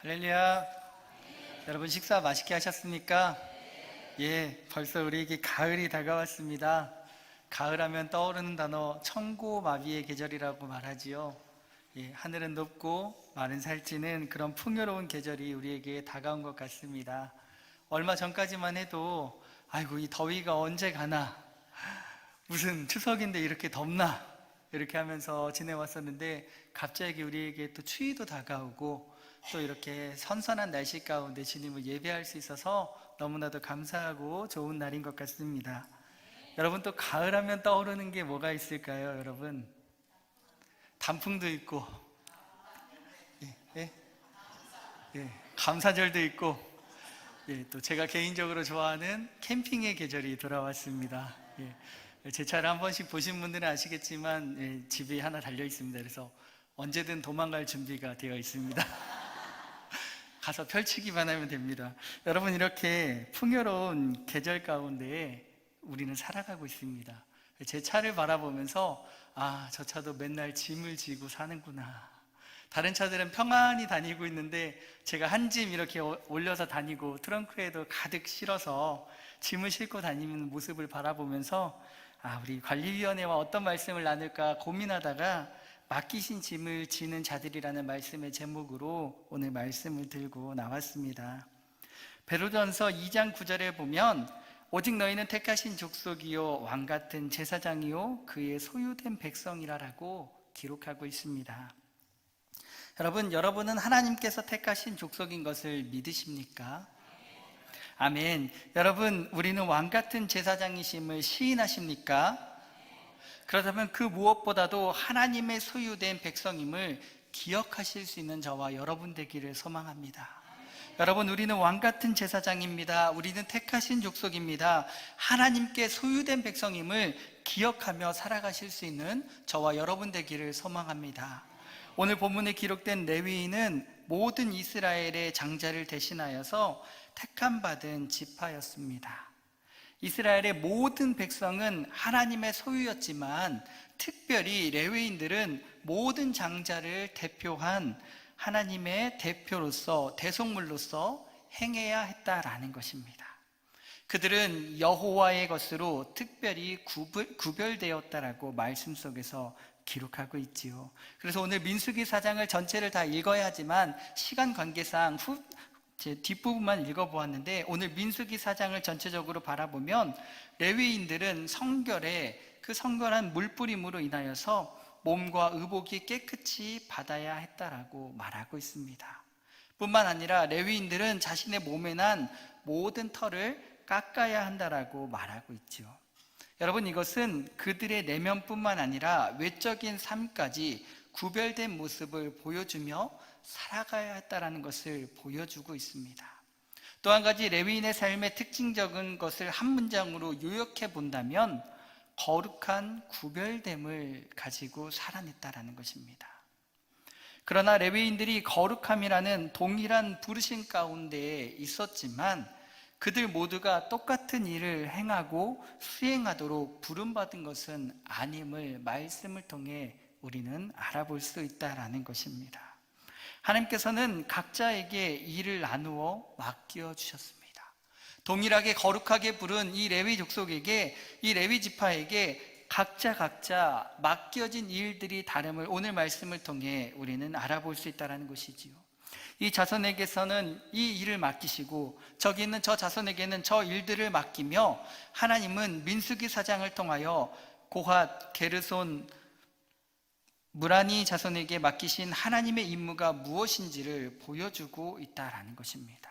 할렐루야. 여러분 식사 맛있게 하셨습니까? 예, 벌써 우리에게 가을이 다가왔습니다. 가을하면 떠오르는 단어 천고마비의 계절이라고 말하지요. 예, 하늘은 높고 마른 살찌는 그런 풍요로운 계절이 우리에게 다가온 것 같습니다. 얼마 전까지만 해도 아이고 이 더위가 언제 가나, 무슨 추석인데 이렇게 덥나, 이렇게 하면서 지내왔었는데 갑자기 우리에게 또 추위도 다가오고 또 이렇게 선선한 날씨 가운데 주님을 예배할 수 있어서 너무나도 감사하고 좋은 날인 것 같습니다. 여러분, 또 가을하면 떠오르는 게 뭐가 있을까요? 여러분, 단풍도 있고, 예, 예, 예, 감사절도 있고, 예, 또 제가 개인적으로 좋아하는 캠핑의 계절이 돌아왔습니다. 예, 제 차를 한 번씩 보신 분들은 아시겠지만 예, 집에 하나 달려 있습니다. 그래서 언제든 도망갈 준비가 되어 있습니다. 가서 펼치기만 하면 됩니다. 여러분, 이렇게 풍요로운 계절 가운데 우리는 살아가고 있습니다. 제 차를 바라보면서 아, 저 차도 맨날 짐을 지고 사는구나. 다른 차들은 평안히 다니고 있는데 제가 한 짐 이렇게 올려서 다니고 트렁크에도 가득 실어서 짐을 싣고 다니는 모습을 바라보면서 아, 우리 관리위원회와 어떤 말씀을 나눌까 고민하다가 맡기신 짐을 지는 자들이라는 말씀의 제목으로 오늘 말씀을 들고 나왔습니다. 베드로전서 2장 9절에 보면 오직 너희는 택하신 족속이요 왕같은 제사장이요 그의 소유된 백성이라라고 기록하고 있습니다. 여러분은 하나님께서 택하신 족속인 것을 믿으십니까? 아멘. 여러분, 우리는 왕같은 제사장이심을 시인하십니까? 그렇다면 그 무엇보다도 하나님의 소유된 백성임을 기억하실 수 있는 저와 여러분 되기를 소망합니다. 여러분, 우리는 왕같은 제사장입니다. 우리는 택하신 족속입니다. 하나님께 소유된 백성임을 기억하며 살아가실 수 있는 저와 여러분 되기를 소망합니다. 오늘 본문에 기록된 레위인은 모든 이스라엘의 장자를 대신하여서 택함받은 지파였습니다. 이스라엘의 모든 백성은 하나님의 소유였지만 특별히 레위인들은 모든 장자를 대표한 하나님의 대표로서 대속물로서 행해야 했다라는 것입니다. 그들은 여호와의 것으로 특별히 구별되었다라고 말씀 속에서 기록하고 있지요. 그래서 오늘 민수기 4장을 전체를 다 읽어야 하지만 시간 관계상 제 뒷부분만 읽어보았는데 오늘 민수기 4장을 전체적으로 바라보면 레위인들은 성결에 그 성결한 물뿌림으로 인하여서 몸과 의복이 깨끗이 받아야 했다라고 말하고 있습니다. 뿐만 아니라 레위인들은 자신의 몸에 난 모든 털을 깎아야 한다라고 말하고 있죠. 여러분, 이것은 그들의 내면뿐만 아니라 외적인 삶까지 구별된 모습을 보여주며 살아가야 했다라는 것을 보여주고 있습니다. 또 한 가지 레위인의 삶의 특징적인 것을 한 문장으로 요약해 본다면 거룩한 구별됨을 가지고 살아냈다라는 것입니다. 그러나 레위인들이 거룩함이라는 동일한 부르심 가운데 있었지만 그들 모두가 똑같은 일을 행하고 수행하도록 부름받은 것은 아님을 말씀을 통해 우리는 알아볼 수 있다라는 것입니다. 하나님께서는 각자에게 일을 나누어 맡겨주셨습니다. 동일하게 거룩하게 부른 이 레위 족속에게, 이 레위 지파에게 각자 맡겨진 일들이 다름을 오늘 말씀을 통해 우리는 알아볼 수 있다는 것이지요. 이 자손에게서는 이 일을 맡기시고 저기 있는 저 자손에게는 저 일들을 맡기며 하나님은 민수기 4장을 통하여 고핫, 게르손, 무라니 자손에게 맡기신 하나님의 임무가 무엇인지를 보여주고 있다라는 것입니다.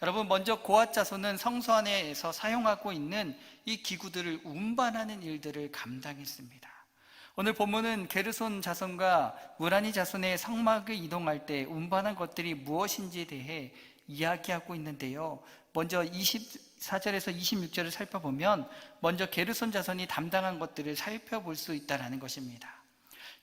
여러분, 먼저 고핫 자손은 성소 안에서 사용하고 있는 이 기구들을 운반하는 일들을 감당했습니다. 오늘 본문은 게르손 자손과 무라니 자손의 성막을 이동할 때 운반한 것들이 무엇인지에 대해 이야기하고 있는데요. 먼저 24절에서 26절을 살펴보면 먼저 게르손 자손이 담당한 것들을 살펴볼 수 있다는 것입니다.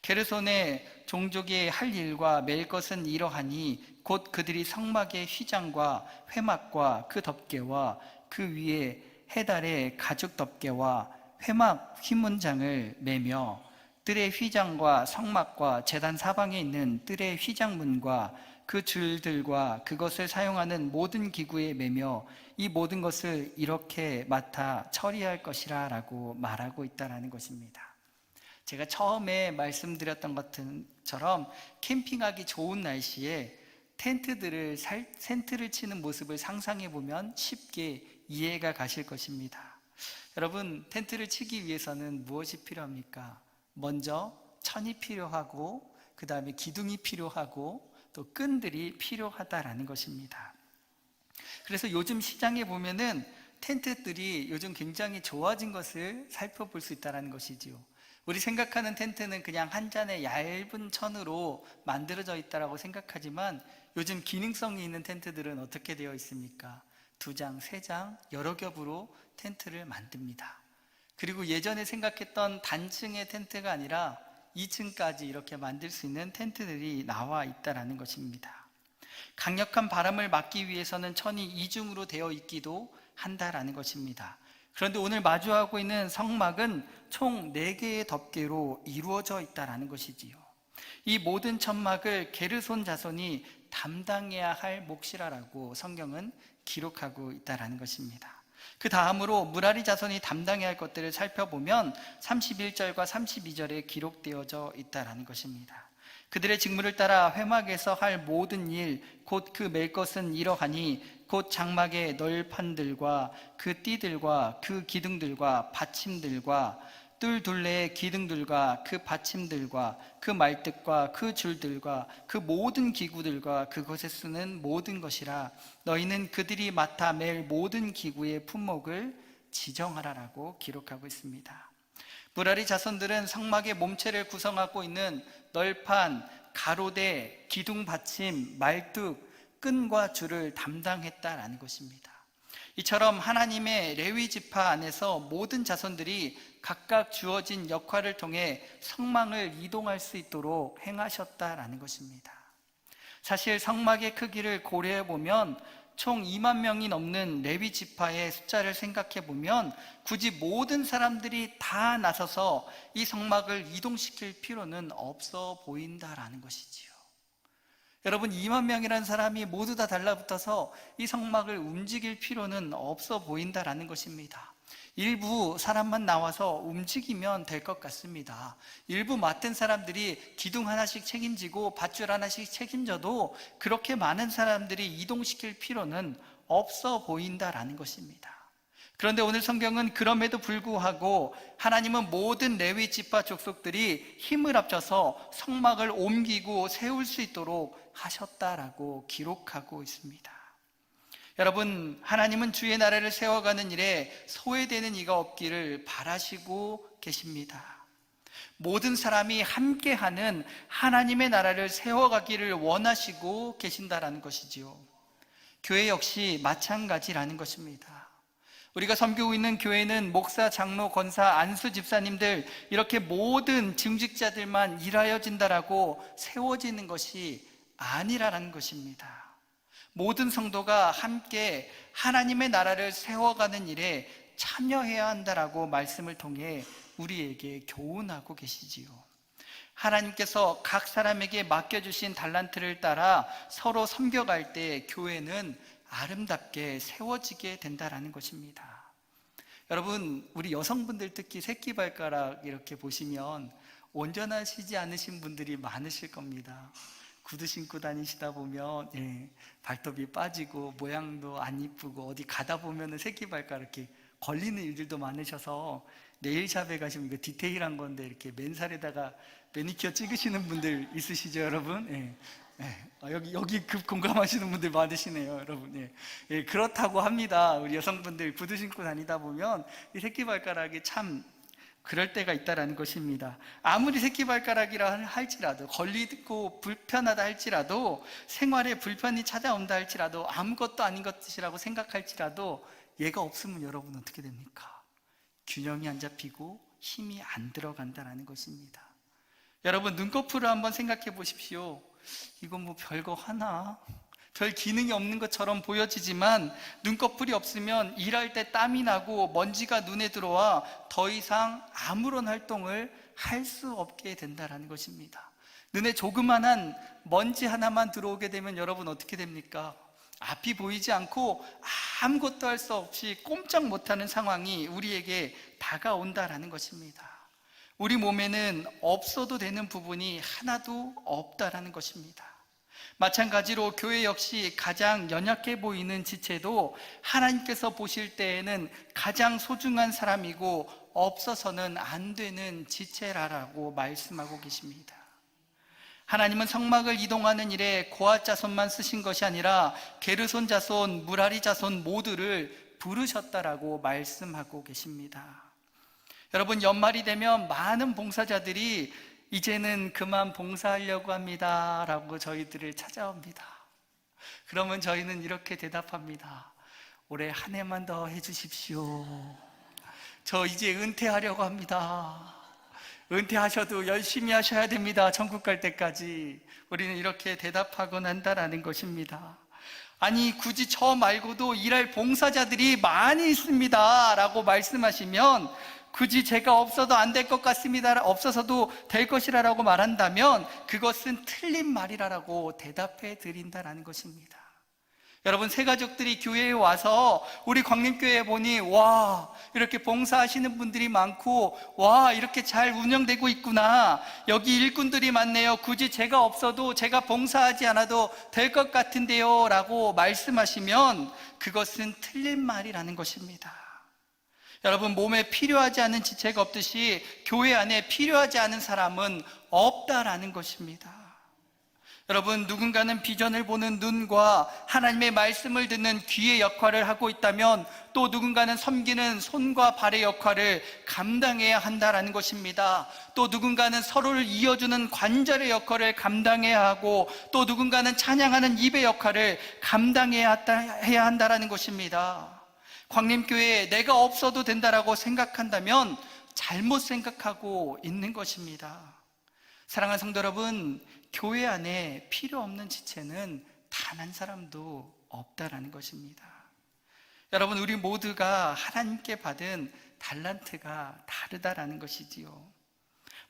게르손의 종족의 할 일과 맬 것은 이러하니 곧 그들이 성막의 휘장과 회막과 그 덮개와 그 위에 해달의 가죽 덮개와 회막 휘문장을 매며 뜰의 휘장과 성막과 제단 사방에 있는 뜰의 휘장문과 그 줄들과 그것을 사용하는 모든 기구에 매며 이 모든 것을 이렇게 맡아 처리할 것이라 라고 말하고 있다는 것입니다. 제가 처음에 말씀드렸던 것처럼 캠핑하기 좋은 날씨에 텐트를 치는 모습을 상상해 보면 쉽게 이해가 가실 것입니다. 여러분, 텐트를 치기 위해서는 무엇이 필요합니까? 먼저 천이 필요하고, 그 다음에 기둥이 필요하고, 또 끈들이 필요하다라는 것입니다. 그래서 요즘 시장에 보면은 텐트들이 요즘 굉장히 좋아진 것을 살펴볼 수 있다는 것이지요. 우리 생각하는 텐트는 그냥 한 잔의 얇은 천으로 만들어져 있다고 생각하지만 요즘 기능성이 있는 텐트들은 어떻게 되어 있습니까? 2장, 3장, 여러 겹으로 텐트를 만듭니다. 그리고 예전에 생각했던 단층의 텐트가 아니라 2층까지 이렇게 만들 수 있는 텐트들이 나와 있다는 것입니다. 강력한 바람을 막기 위해서는 천이 이중으로 되어 있기도 한다라는 것입니다. 그런데 오늘 마주하고 있는 성막은 총 4개의 덮개로 이루어져 있다는 것이지요. 이 모든 천막을 게르손 자손이 담당해야 할 몫이라고 성경은 기록하고 있다는 것입니다. 그 다음으로 무라리 자손이 담당해야 할 것들을 살펴보면 31절과 32절에 기록되어져 있다는 것입니다. 그들의 직무를 따라 회막에서 할 모든 일, 곧 그 맬 것은 이러하니 곧 장막의 널판들과 그 띠들과 그 기둥들과 받침들과 뜰 둘레의 기둥들과 그 받침들과 그 말뜻과 그 줄들과 그 모든 기구들과 그것에 쓰는 모든 것이라. 너희는 그들이 맡아 맬 모든 기구의 품목을 지정하라라고 기록하고 있습니다. 무라리 자손들은 성막의 몸체를 구성하고 있는 널판, 가로대, 기둥 받침, 말뚝, 끈과 줄을 담당했다라는 것입니다. 이처럼 하나님의 레위 지파 안에서 모든 자손들이 각각 주어진 역할을 통해 성막을 이동할 수 있도록 행하셨다라는 것입니다. 사실 성막의 크기를 고려해 보면 총 2만 명이 넘는 레위 지파의 숫자를 생각해 보면 굳이 모든 사람들이 다 나서서 이 성막을 이동시킬 필요는 없어 보인다라는 것이지요. 여러분, 2만 명이라는 사람이 모두 다 달라붙어서 이 성막을 움직일 필요는 없어 보인다라는 것입니다. 일부 사람만 나와서 움직이면 될 것 같습니다. 일부 맡은 사람들이 기둥 하나씩 책임지고 밧줄 하나씩 책임져도 그렇게 많은 사람들이 이동시킬 필요는 없어 보인다라는 것입니다. 그런데 오늘 성경은 그럼에도 불구하고 하나님은 모든 레위 지파 족속들이 힘을 합쳐서 성막을 옮기고 세울 수 있도록 하셨다라고 기록하고 있습니다. 여러분, 하나님은 주의 나라를 세워가는 일에 소외되는 이가 없기를 바라시고 계십니다. 모든 사람이 함께하는 하나님의 나라를 세워가기를 원하시고 계신다라는 것이지요. 교회 역시 마찬가지라는 것입니다. 우리가 섬기고 있는 교회는 목사, 장로, 권사, 안수 집사님들 이렇게 모든 증직자들만 일하여진다라고 세워지는 것이 아니라는 것입니다. 모든 성도가 함께 하나님의 나라를 세워가는 일에 참여해야 한다라고 말씀을 통해 우리에게 교훈하고 계시지요. 하나님께서 각 사람에게 맡겨주신 달란트를 따라 서로 섬겨갈 때 교회는 아름답게 세워지게 된다라는 것입니다. 여러분, 우리 여성분들 특히 새끼발가락 이렇게 보시면 온전하시지 않으신 분들이 많으실 겁니다. 구두 신고 다니시다 보면 발톱이 빠지고 모양도 안 이쁘고 어디 가다 보면 새끼발가락 이렇게 걸리는 일들도 많으셔서 네일샵에 가시면 이거 디테일한 건데 이렇게 맨살에다가 매니큐어 찍으시는 분들 있으시죠, 여러분? 여기 급 공감하시는 분들 많으시네요, 여러분. 그렇다고 합니다. 우리 여성분들 구두 신고 다니다 보면 이 새끼발가락이 참 그럴 때가 있다라는 것입니다. 아무리 새끼발가락이라 할지라도, 걸리고 불편하다 할지라도, 생활에 불편이 찾아온다 할지라도, 아무것도 아닌 것이라고 생각할지라도 얘가 없으면 여러분 어떻게 됩니까? 균형이 안 잡히고 힘이 안 들어간다는 것입니다. 여러분, 눈꺼풀을 한번 생각해 보십시오. 이건 뭐 별거 하나? 별 기능이 없는 것처럼 보여지지만 눈꺼풀이 없으면 일할 때 땀이 나고 먼지가 눈에 들어와 더 이상 아무런 활동을 할 수 없게 된다라는 것입니다. 눈에 조그만한 먼지 하나만 들어오게 되면 여러분 어떻게 됩니까? 앞이 보이지 않고 아무것도 할 수 없이 꼼짝 못하는 상황이 우리에게 다가온다라는 것입니다. 우리 몸에는 없어도 되는 부분이 하나도 없다라는 것입니다. 마찬가지로 교회 역시 가장 연약해 보이는 지체도 하나님께서 보실 때에는 가장 소중한 사람이고 없어서는 안 되는 지체라고 말씀하고 계십니다. 하나님은 성막을 이동하는 일에 고앗 자손만 쓰신 것이 아니라 게르손 자손, 무라리 자손 모두를 부르셨다라고 말씀하고 계십니다. 여러분, 연말이 되면 많은 봉사자들이 이제는 그만 봉사하려고 합니다 라고 저희들을 찾아옵니다. 그러면 저희는 이렇게 대답합니다. 올해 한 해만 더 해주십시오. 저 이제 은퇴하려고 합니다. 은퇴하셔도 열심히 하셔야 됩니다. 천국 갈 때까지. 우리는 이렇게 대답하곤 한다라는 것입니다. 아니, 굳이 저 말고도 일할 봉사자들이 많이 있습니다 라고 말씀하시면, 굳이 제가 없어도 안 될 것 같습니다, 없어서도 될 것이라고 말한다면 그것은 틀린 말이라고 대답해 드린다라는 것입니다. 여러분, 새가족들이 교회에 와서 우리 광림교회에 보니 와, 이렇게 봉사하시는 분들이 많고 와, 이렇게 잘 운영되고 있구나, 여기 일꾼들이 많네요, 굳이 제가 없어도 제가 봉사하지 않아도 될 것 같은데요 라고 말씀하시면 그것은 틀린 말이라는 것입니다. 여러분, 몸에 필요하지 않은 지체가 없듯이 교회 안에 필요하지 않은 사람은 없다라는 것입니다. 여러분, 누군가는 비전을 보는 눈과 하나님의 말씀을 듣는 귀의 역할을 하고 있다면 또 누군가는 섬기는 손과 발의 역할을 감당해야 한다라는 것입니다. 또 누군가는 서로를 이어주는 관절의 역할을 감당해야 하고 또 누군가는 찬양하는 입의 역할을 감당해야 한다라는 것입니다. 광림교회에 내가 없어도 된다라고 생각한다면 잘못 생각하고 있는 것입니다. 사랑하는 성도 여러분, 교회 안에 필요 없는 지체는 단 한 사람도 없다라는 것입니다. 여러분, 우리 모두가 하나님께 받은 달란트가 다르다라는 것이지요.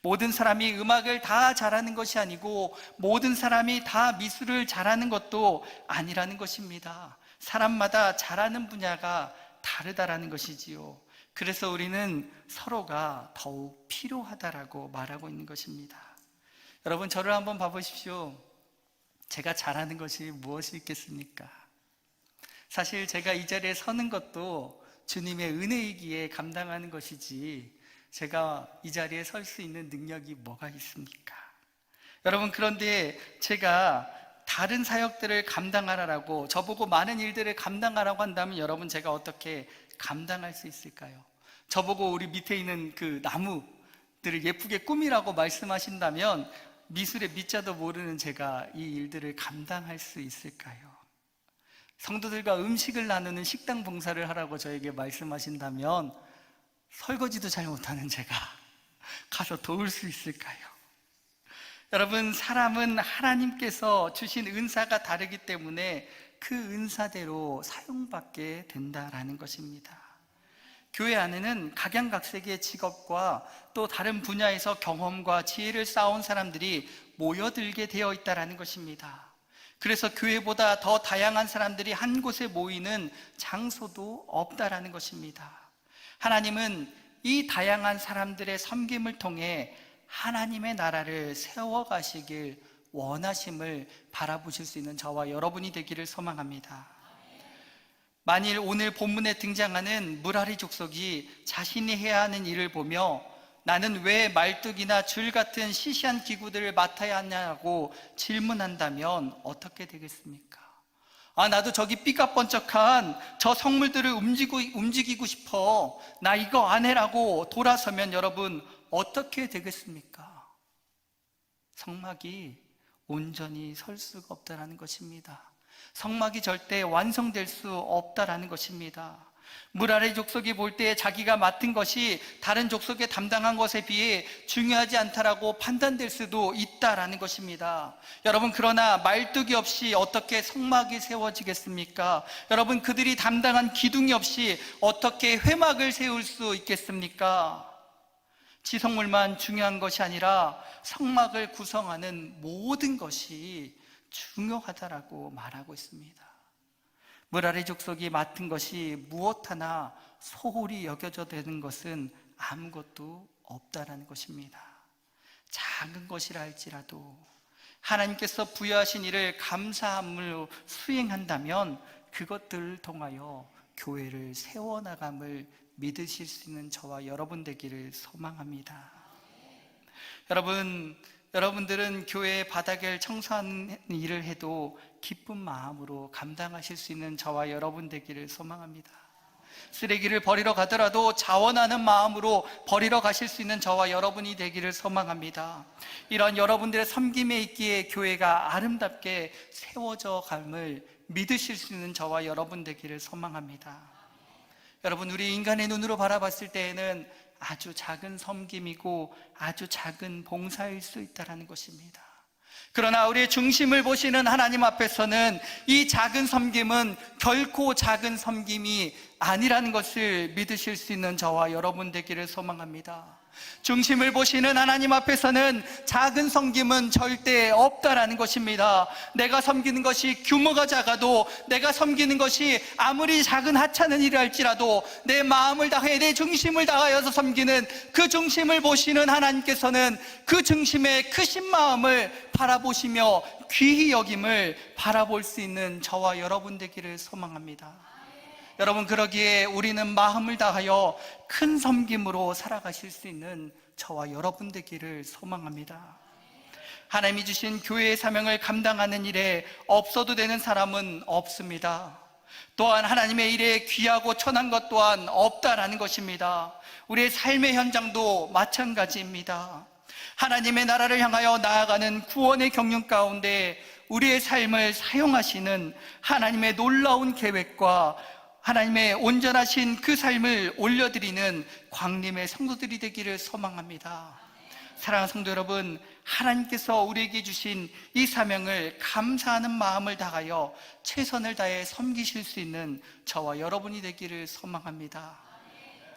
모든 사람이 음악을 다 잘하는 것이 아니고 모든 사람이 다 미술을 잘하는 것도 아니라는 것입니다. 사람마다 잘하는 분야가 다르다라는 것이지요. 그래서 우리는 서로가 더욱 필요하다라고 말하고 있는 것입니다. 여러분, 저를 한번 봐보십시오. 제가 잘하는 것이 무엇이 있겠습니까? 사실 제가 이 자리에 서는 것도 주님의 은혜이기에 감당하는 것이지 제가 이 자리에 설 수 있는 능력이 뭐가 있습니까? 여러분, 그런데 제가 다른 사역들을 감당하라고 저보고 많은 일들을 감당하라고 한다면 여러분, 제가 어떻게 감당할 수 있을까요? 저보고 우리 밑에 있는 그 나무들을 예쁘게 꾸미라고 말씀하신다면 미술의 미자도 모르는 제가 이 일들을 감당할 수 있을까요? 성도들과 음식을 나누는 식당 봉사를 하라고 저에게 말씀하신다면 설거지도 잘 못하는 제가 가서 도울 수 있을까요? 여러분, 사람은 하나님께서 주신 은사가 다르기 때문에 그 은사대로 사용받게 된다라는 것입니다. 교회 안에는 각양각색의 직업과 또 다른 분야에서 경험과 지혜를 쌓아온 사람들이 모여들게 되어 있다는 것입니다. 그래서 교회보다 더 다양한 사람들이 한 곳에 모이는 장소도 없다라는 것입니다. 하나님은 이 다양한 사람들의 섬김을 통해 하나님의 나라를 세워가시길 원하심을 바라보실 수 있는 저와 여러분이 되기를 소망합니다. 만일 오늘 본문에 등장하는 무라리 족속이 자신이 해야 하는 일을 보며 나는 왜 말뚝이나 줄 같은 시시한 기구들을 맡아야 하냐고 질문한다면 어떻게 되겠습니까? 나도 저기 삐까번쩍한 저 성물들을 움직이고 싶어, 나 이거 안 해라고 돌아서면 여러분 어떻게 되겠습니까? 성막이 온전히 설 수가 없다는 것입니다. 성막이 절대 완성될 수 없다는 것입니다. 무라리 족속이 볼 때 자기가 맡은 것이 다른 족속에 담당한 것에 비해 중요하지 않다라고 판단될 수도 있다라는 것입니다. 여러분, 그러나 말뚝이 없이 어떻게 성막이 세워지겠습니까? 여러분, 그들이 담당한 기둥이 없이 어떻게 회막을 세울 수 있겠습니까? 지성물만 중요한 것이 아니라 성막을 구성하는 모든 것이 중요하다라고 말하고 있습니다. 므라리 족속이 맡은 것이 무엇 하나 소홀히 여겨져 되는 것은 아무것도 없다라는 것입니다. 작은 것이라 할지라도 하나님께서 부여하신 일을 감사함으로 수행한다면 그것들을 통하여 교회를 세워나감을 믿으실 수 있는 저와 여러분 되기를 소망합니다. 여러분들은 교회 바닥을 청소하는 일을 해도 기쁜 마음으로 감당하실 수 있는 저와 여러분 되기를 소망합니다. 쓰레기를 버리러 가더라도 자원하는 마음으로 버리러 가실 수 있는 저와 여러분이 되기를 소망합니다. 이런 여러분들의 섬김에 있기에 교회가 아름답게 세워져 감을 믿으실 수 있는 저와 여러분 되기를 소망합니다. 여러분, 우리 인간의 눈으로 바라봤을 때에는 아주 작은 섬김이고 아주 작은 봉사일 수 있다는 것입니다. 그러나 우리의 중심을 보시는 하나님 앞에서는 이 작은 섬김은 결코 작은 섬김이 아니라는 것을 믿으실 수 있는 저와 여러분 되기를 소망합니다. 중심을 보시는 하나님 앞에서는 작은 섬김은 절대 없다라는 것입니다. 내가 섬기는 것이 규모가 작아도, 내가 섬기는 것이 아무리 작은 하찮은 일을 할지라도 내 마음을 다해 내 중심을 다하여서 섬기는 그 중심을 보시는 하나님께서는 그 중심의 크신 마음을 바라보시며 귀히 여김을 바라볼 수 있는 저와 여러분 되기를 소망합니다. 여러분, 그러기에 우리는 마음을 다하여 큰 섬김으로 살아가실 수 있는 저와 여러분 되기를 소망합니다. 하나님이 주신 교회의 사명을 감당하는 일에 없어도 되는 사람은 없습니다. 또한 하나님의 일에 귀하고 천한 것 또한 없다라는 것입니다. 우리의 삶의 현장도 마찬가지입니다. 하나님의 나라를 향하여 나아가는 구원의 경륜 가운데 우리의 삶을 사용하시는 하나님의 놀라운 계획과 하나님의 온전하신 그 삶을 올려드리는 광림의 성도들이 되기를 소망합니다. 사랑하는 성도 여러분, 하나님께서 우리에게 주신 이 사명을 감사하는 마음을 다하여 최선을 다해 섬기실 수 있는 저와 여러분이 되기를 소망합니다.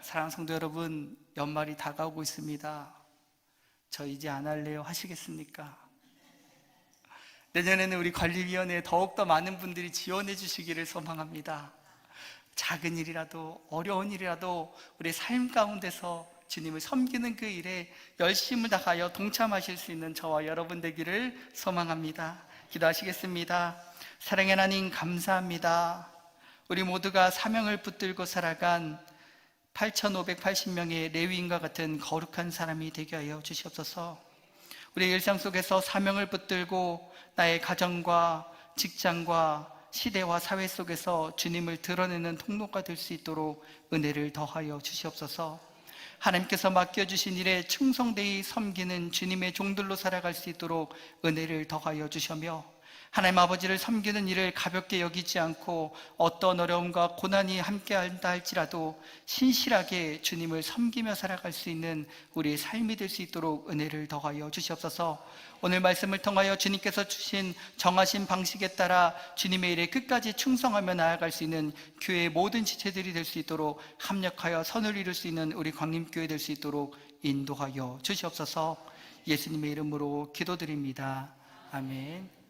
사랑하는 성도 여러분, 연말이 다가오고 있습니다. 저 이제 안 할래요 하시겠습니까? 내년에는 우리 관리위원회에 더욱더 많은 분들이 지원해 주시기를 소망합니다. 작은 일이라도 어려운 일이라도 우리 삶 가운데서 주님을 섬기는 그 일에 열심을 다하여 동참하실 수 있는 저와 여러분 되기를 소망합니다. 기도하시겠습니다. 사랑의 하나님, 감사합니다. 우리 모두가 사명을 붙들고 살아간 8,580명의 레위인과 같은 거룩한 사람이 되게 하여 주시옵소서. 우리의 일상 속에서 사명을 붙들고 나의 가정과 직장과 시대와 사회 속에서 주님을 드러내는 통로가 될 수 있도록 은혜를 더하여 주시옵소서. 하나님께서 맡겨주신 일에 충성되이 섬기는 주님의 종들로 살아갈 수 있도록 은혜를 더하여 주셔며, 하나님 아버지를 섬기는 일을 가볍게 여기지 않고 어떤 어려움과 고난이 함께한다 할지라도 신실하게 주님을 섬기며 살아갈 수 있는 우리의 삶이 될 수 있도록 은혜를 더하여 주시옵소서. 오늘 말씀을 통하여 주님께서 주신 정하신 방식에 따라 주님의 일에 끝까지 충성하며 나아갈 수 있는 교회의 모든 지체들이 될 수 있도록 합력하여 선을 이룰 수 있는 우리 광림교회 될 수 있도록 인도하여 주시옵소서. 예수님의 이름으로 기도드립니다. 아멘.